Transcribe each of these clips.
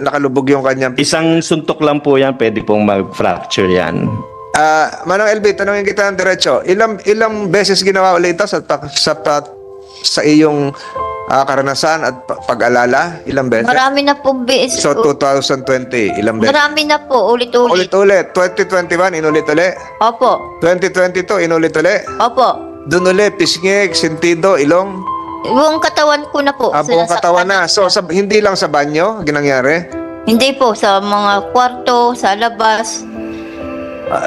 nakalubog yung kanyang... Isang suntok lang po yan, pwede pong mag-fracture yan. Manang LB, tanongin kita ng diretso. Ilang beses ginawa ulit ito sa iyong karanasan at pag-alala? Ilang beses? Marami na po beses. So, 2020, ilang beses? Marami na po, ulit-ulit. Ulit-ulit. 2021, inulit-ulit. Opo. 2022, inulit-ulit. Opo. Doon ulit, pisngik, sentido, ilong. Buong katawan ko na po. Buong sinasaktan katawan na. So, hindi lang sa banyo, ginangyari? Hindi po, sa mga kwarto, sa labas.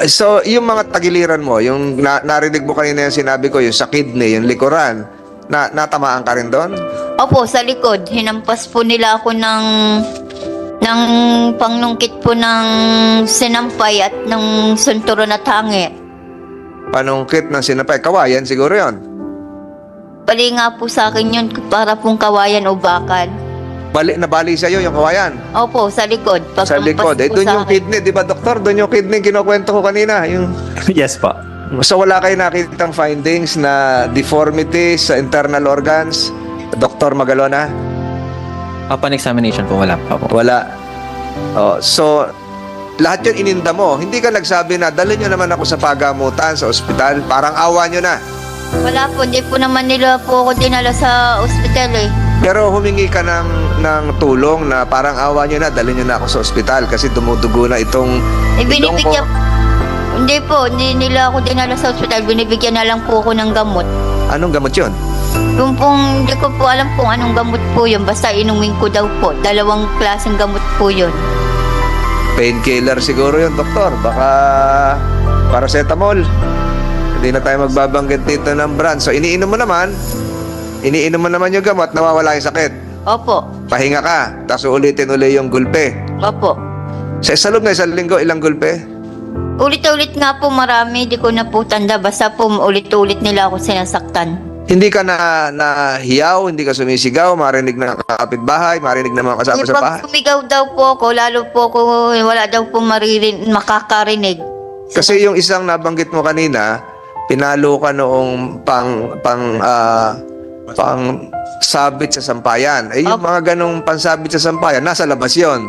So, yung mga tagiliran mo, yung narinig mo kanina yung sinabi ko, yung sa kidney, yung likuran, natamaan ka rin doon? Opo, sa likod. Hinampas po nila ako ng pangnungkit po ng sinampay at ng sunturo na tangi. Panungkit ng sinapay. Kawayan siguro yon. Bali nga po sa akin yun, para pong kawayan o bakal. Nabali sa'yo yung kawayan? Opo, sa likod. Sa likod. Pagkampas po Doon sa yung akin. kidney, di ba doktor? Doon yung kidney, kinukwento ko kanina. Yes po. So wala kayo nakitang findings na deformities sa internal organs? Dr. Magalona? Upon examination po, wala pa po. Wala. So, lahat yun ininda mo. Hindi ka nagsabi na, dalhin nyo naman ako sa pagamutan, sa ospital. Parang awa nyo na. Wala po, hindi po naman nila po ako dinala sa ospital eh. Pero humingi ka ng tulong na parang awa nyo na, dalhin nyo na ako sa ospital kasi dumudugo na itong ilong ko. Binibigyan, hindi po, hindi nila ako dinala sa ospital. Binibigyan na lang po ako ng gamot. Anong gamot yun? Yung pong, hindi ko po alam kung anong gamot po yun. Basta inumin ko daw po. 2 klaseng gamot po yun. Painkiller siguro yun, doktor. Baka paracetamol. Hindi na tayo magbabanggit dito ng brand. So, iniinom mo naman yung gamot, nawawala yung sakit. Opo. Pahinga ka, tapos ulitin uli yung gulpe. Opo. Sa loob na isang linggo, ilang gulpe? Ulit-ulit nga po marami. Di ko na po tanda. Basta po ulit-ulit nila ako sinasaktan. Hindi ka na hiyaw, hindi ka sumisigaw, marinig ng kapitbahay, marinig ng mga kasama sa bahay. Pag sumigaw daw po ako, lalo po ako, wala daw po makakarinig. Kasi yung isang nabanggit mo kanina, pinalo ka noong pang sabit sa sampayan. Eh, yung mga ganong pansabit sa sampayan, nasa labas yon.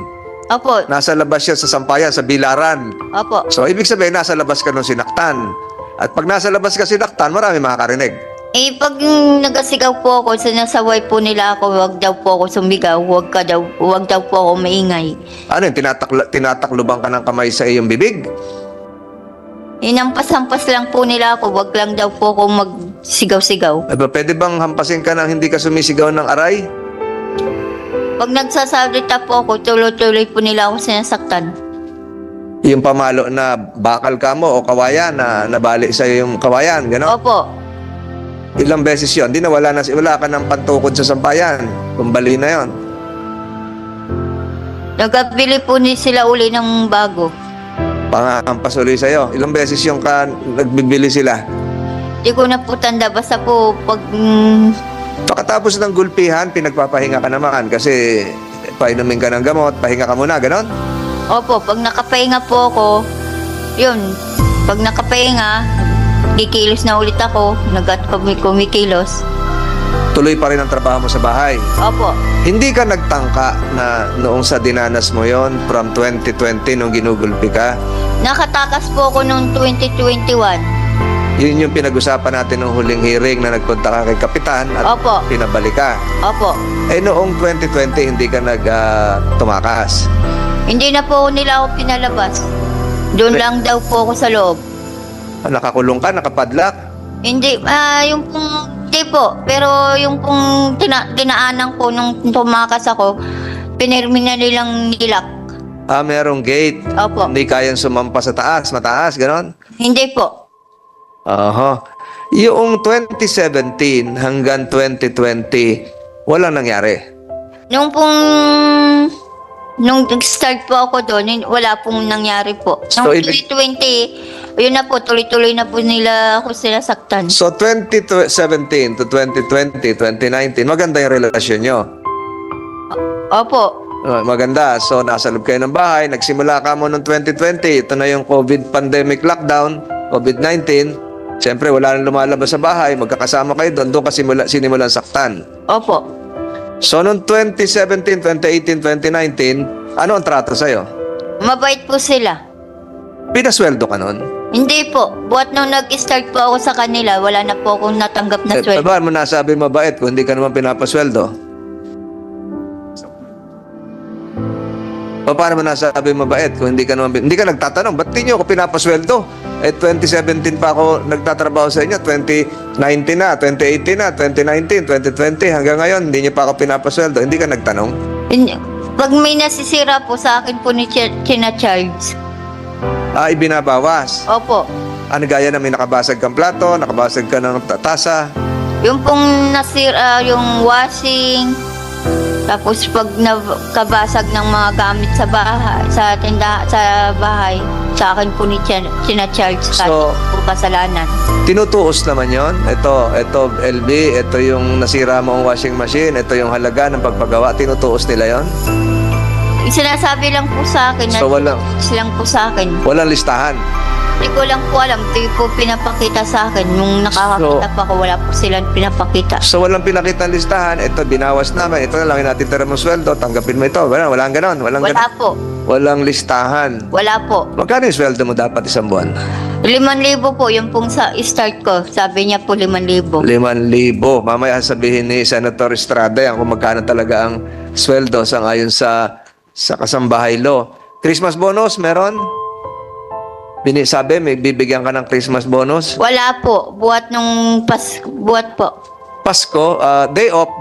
Opo. Nasa labas yun sa sampayan, sa bilaran. Opo. So, ibig sabihin, nasa labas ka nung sinaktan. At pag nasa labas ka sinaktan, marami makakarinig. Eh, pag nagasigaw po ako, sinasaway po nila ako, wag daw po ako sumigaw, wag daw po ako maingay. Ano yun, tinatakluban ka ng kamay sa iyong bibig? Hinampas-hampas lang po nila ako, wag lang daw po ako magsigaw-sigaw. Eh, pwede bang hampasin ka ng hindi ka sumisigaw ng aray? Pag nagsasalita po ako, tuloy-tuloy po nila ako sinasaktan. Yung pamalo na bakal ka mo o kawayan na nabali sa yung kawayan, gano'n? Opo. Ilang beses yon? Di na wala ka ng pantukod sa sampayan. Kumbali na yon. Nagabili po ni sila uli ng bago. Pangahampas ulit sa'yo. Ilang beses yung nagbibili sila? Di ko na po tanda, basta po pag... Pagkatapos ng gulpihan, pinagpapahinga ka naman kasi painumin ka ng gamot, pahinga ka muna, ganon? Opo, pag nakapahinga po ako, yun, pag nakapahinga, kikilos na ulit ako, kumikilos. Tuloy pa rin ang trabaho mo sa bahay. Opo. Hindi ka nagtangka na noong sa dinanas mo yon from 2020 nung ginugulpi ka? Nakatakas po ako noong 2021. Yun yung pinag-usapan natin nung huling hearing na nagpunta ka kay Kapitan at Opo. pinabalik ka. Opo. Eh noong 2020 hindi ka tumakas. Hindi na po nila ako pinalabas. Doon lang daw po ako sa loob. Nakakulong ka, nakapadlock. Hindi, yung pong, hindi po. Pero yung pong dinaanan ko nung tumakas ako, pinirmi na nilang nilak. Merong gate. Opo. Hindi kayang sumampa sa taas, mataas, ganon? Hindi po. Yung 2017 hanggang 2020, walang nangyari. Nung nag-start po ako doon, wala pong nangyari po. So, Nung 2020, yun na po, tuloy-tuloy na po nila ako sinasaktan. So 2017 to 2020, 2019, maganda yung relasyon nyo. Opo. Maganda. So nasa loob kayo ng bahay, nagsimula ka mo noong 2020, ito na yung COVID pandemic lockdown, COVID-19. Siyempre, wala nang lumalabas sa bahay, magkakasama kayo doon ka sinimulan saktan. Opo. So, noong 2017, 2018, 2019, ano ang trato sa'yo? Mabait po sila. Pinasweldo ka nun? Hindi po. Buat nung nag-start po ako sa kanila, wala na po akong natanggap na Eh, sweldo. paano mo nasabi mabait kung hindi ka naman pinapasweldo? O paano mo nasabi mabait kung hindi ka naman hindi ka nagtatanong, ba't di nyo ako pinapasweldo? Eh 2017 pa ako nagtatrabaho sa inyo, 2019 na, 2018 na, 2019, 2020, hanggang ngayon hindi nyo pa ako pinapasweldo. Hindi ka nagtanong? Pag may nasisira po sa akin po ni China-charge. Ibinabawas. Opo. Ano gaya na may nakabasag kang plato, nakabasag ka ng tasa. Yung pong nasira, yung washing, tapos pag nakabasag ng mga gamit sa bahay, sa tindahan, sa bahay, sa akin po ni China-charge So, po kasalanan. tinutuos naman yon. Ito LB, ito yung nasira mong washing machine, ito yung halaga ng pagpagawa, tinutuos nila yon. Sinasabi lang po sa akin, So, walang lang po sa akin. listahan. Hindi ko lang po alam, hindi po pinapakita sa akin. Nung nakakakita pa ko, wala po silang pinapakita. So walang pinakita listahan, ito binawas namin, ito na lang yung natitira mong sweldo, tanggapin mo ito. Walang ganon, Wala po. Walang listahan. Wala po. Magkano yung sweldo mo dapat isang buwan? 5,000 po, yung pong sa start ko. Sabi niya po 5,000. 5,000. Mamaya sabihin ni Senator Estrada yan kung magkano talaga ang sweldo ayon sa kasambahay law. Christmas bonus, meron? Sabi, may bibigyan ka ng Christmas bonus? Wala po. Buhat nung buhat po. Pasko, day off.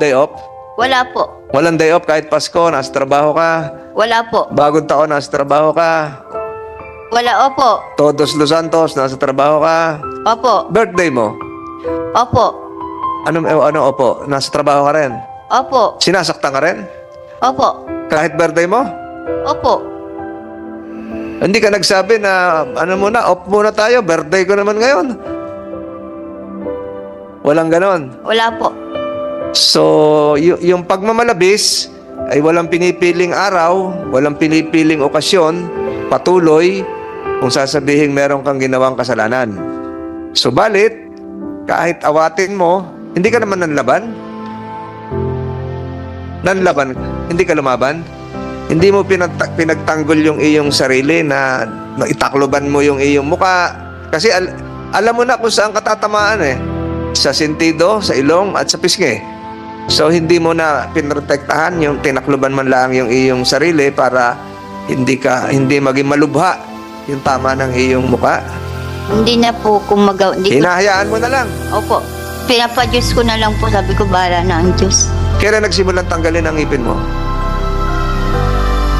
Wala po. Walang day off kahit Pasko, nasa trabaho ka. Wala po. Bagong taon, nasa trabaho ka. Wala, opo. Todos Los Santos, nasa trabaho ka. Opo. Birthday mo? Opo. Ano, opo? Nasa trabaho ka rin? Opo. Sinasaktan ka rin? Opo. Kahit birthday mo? Opo. Hindi ka nagsabi na, off muna tayo, birthday ko naman ngayon. Walang ganon. Wala po. So, yung pagmamalabis ay walang pinipiling araw, walang pinipiling okasyon, patuloy kung sasabihin meron kang ginawang kasalanan. Subalit, kahit awatin mo, hindi ka naman nanlaban. Hindi ka lumaban. Hindi mo pinagtanggol yung iyong sarili na itakloban mo yung iyong muka. Kasi alam mo na kung saan katatamaan eh. Sa sentido, sa ilong, at sa pisngi. So, hindi mo na pinrotektahan yung tinakloban man lang yung iyong sarili para hindi maging malubha yung tama ng iyong muka. Hindi na po kumagaw. Hinahayaan mo na lang. Opo. Pinapadyos ko na lang po. Sabi ko, bahala na ang Diyos. Kailan nagsimulang tanggalin ang ngipin mo?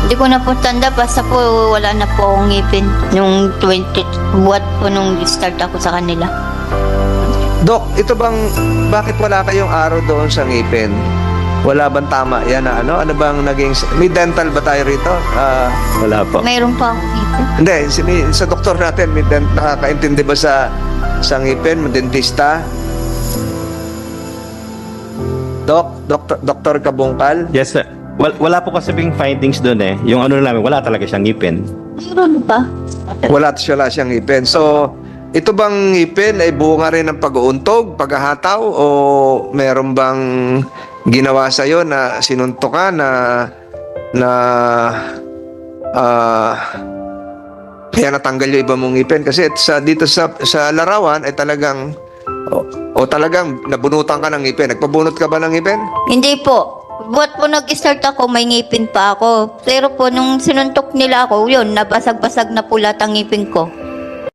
Hindi ko na po tanda. Basta po, wala na po akong ngipin. Nung 20, buhat po nung start ako sa kanila. Dok, bakit wala kayong araw doon sa ngipin? Wala bang tama yan na ano? Ano bang naging, may dental ba tayo rito? Wala po. Mayroon pa akong ngipin. Hindi, sa doktor natin, nakakaintindi ba sa ngipin, dentista? Doktor Kabungkal? Yes, sir. Wala po kasi bing findings doon eh. Yung ano namin, wala talaga siyang ngipin. Mayroon pa. Wala siyang ngipin. So, ito bang ngipin ay bunga rin ng pag-uuntog, paghahataw, o meron bang ginawa sa'yo na sinuntok ka kaya natanggal yung iba mong ngipin? Kasi dito sa larawan ay talagang talagang nabunutan ka ng ngipin. Nagpabunot ka ba ng ngipin? Hindi po. Buhat po nag-start ako, may ngipin pa ako. Pero po, nung sinuntok nila ako, yun, nabasag-basag na po lahat ang ngipin ko.